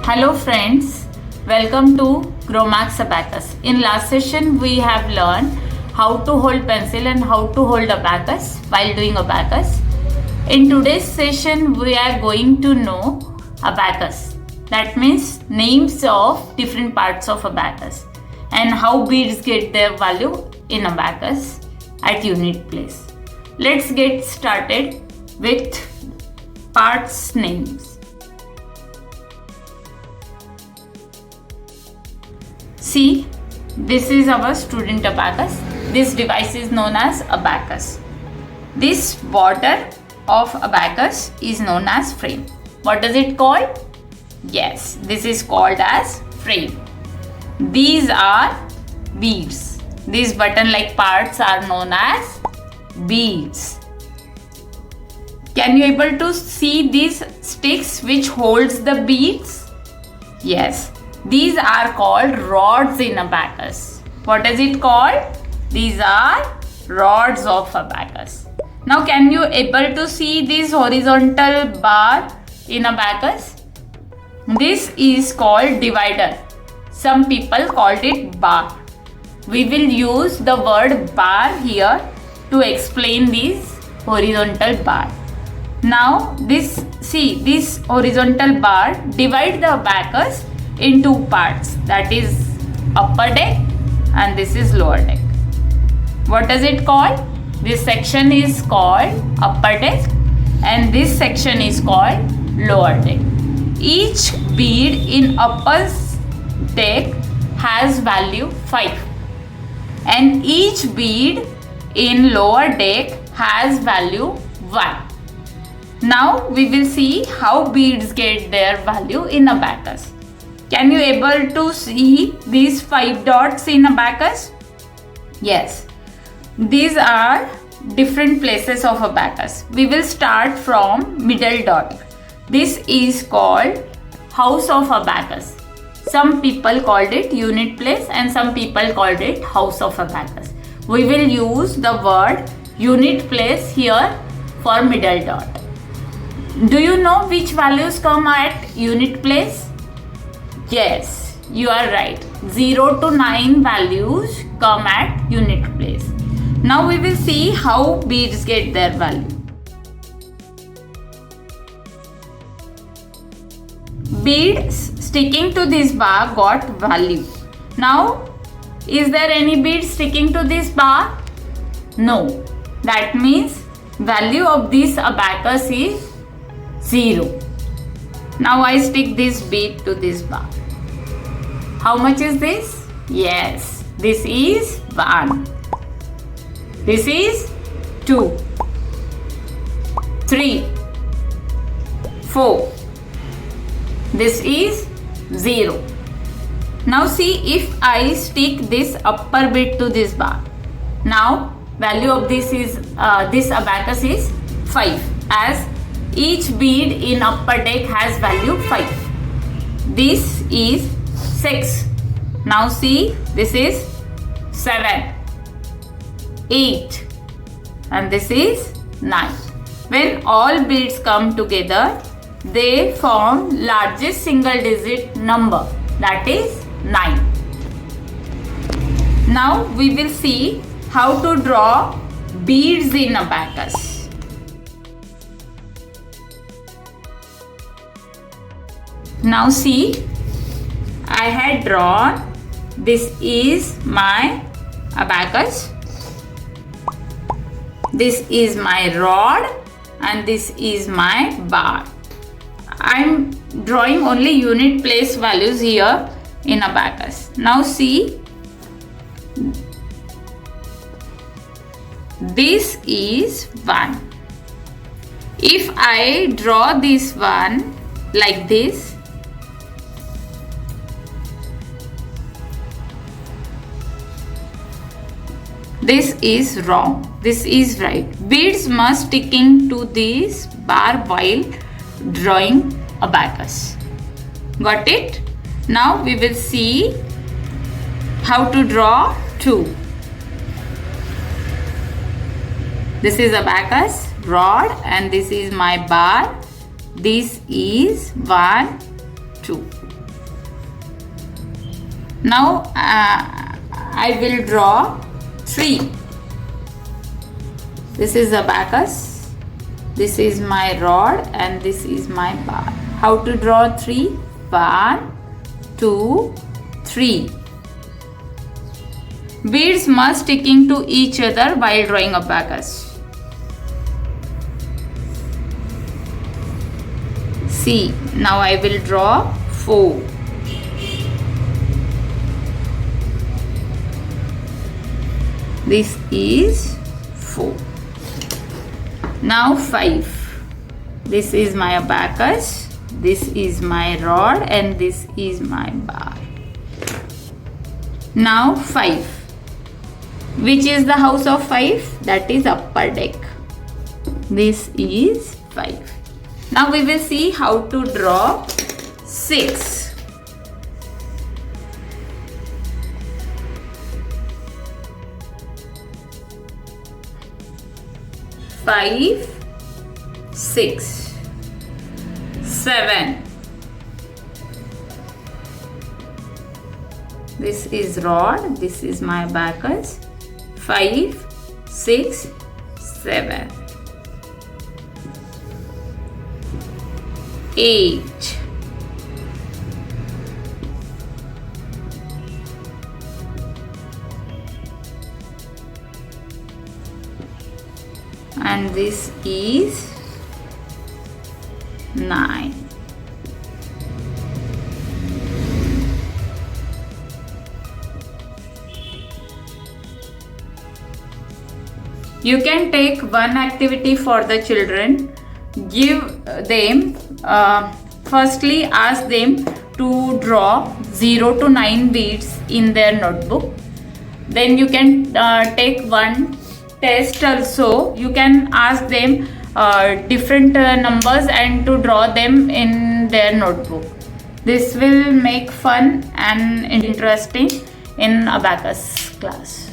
Hello friends, welcome to GrowMax Abacus. In last session we have learned how to hold pencil and how to hold abacus while doing abacus. In today's session we are going to know abacus. That means names of different parts of abacus and how beads get their value in abacus at unit place. Let's get started with parts names. See, this is our student abacus. This device is known as abacus. This border of abacus is known as frame. What does it called? Yes, this is called as frame. These are beads. These button-like parts are known as beads. Can you able to see these sticks which holds the beads? Yes. These are called rods in abacus. What is it called? These are rods of abacus. Now can you able to see this horizontal bar in abacus? This is called divider. Some people called it bar. We will use the word bar here to explain this horizontal bar. Now this horizontal bar divide the abacus in two parts, that is upper deck and this is lower deck. What does it call? This section is called upper deck and this section is called lower deck. Each bead in upper deck has value 5 and each bead in lower deck has value 1. Now we will see how beads get their value in abacus. Can you able to see these 5 dots in abacus? Yes. These are different places of abacus. We will start from middle dot. This is called house of abacus. Some people called it unit place and some people called it house of abacus. We will use the word unit place here for middle dot. Do you know which values come at unit place? Yes, you are right. 0 to 9 values come at unit place. Now we will see how beads get their value. Beads sticking to this bar got value. Now, is there any bead sticking to this bar? No. That means value of this abacus is 0. Now I stick this bead to this bar. How much is this? Yes, this is 1. This is 2, 3, 4. This is 0. Now see if I stick this upper bead to this bar. Now value of this abacus is 5 as each bead in upper deck has value 5. This is 6. Now see, this is 7, 8 and this is 9. When all beads come together, they form largest single digit number, that is 9. Now we will see how to draw beads in abacus. Now see, I had drawn, this is my abacus, this is my rod and this is my bar. I am drawing only unit place values here in abacus. Now see, this is 1. If I draw this one like this, this is wrong. This is right. Beads must sticking to this bar while drawing abacus. Got it? Now we will see how to draw 2. This is abacus, rod and this is my bar. This is 1, 2. Now I will draw 3. This is abacus, this is my rod, and this is my bar. How to draw 3? 1, 2, 3. Beads must sticking to each other while drawing abacus. See, now I will draw 4. This is 4. Now 5. This is my abacus, this is my rod, and this is my bar. Now 5. Which is the house of 5? That is upper deck. This is 5. Now we will see how to draw 6. Five, 6, 7. This is rod, this is my abacus. 5, 6, 7. 8. And this is 9. You can take one activity for the children. Give them, firstly ask them to draw 0 to 9 beads in their notebook. Then you can take one test also. You can ask them different numbers and to draw them in their notebook. This will make fun and interesting in abacus class.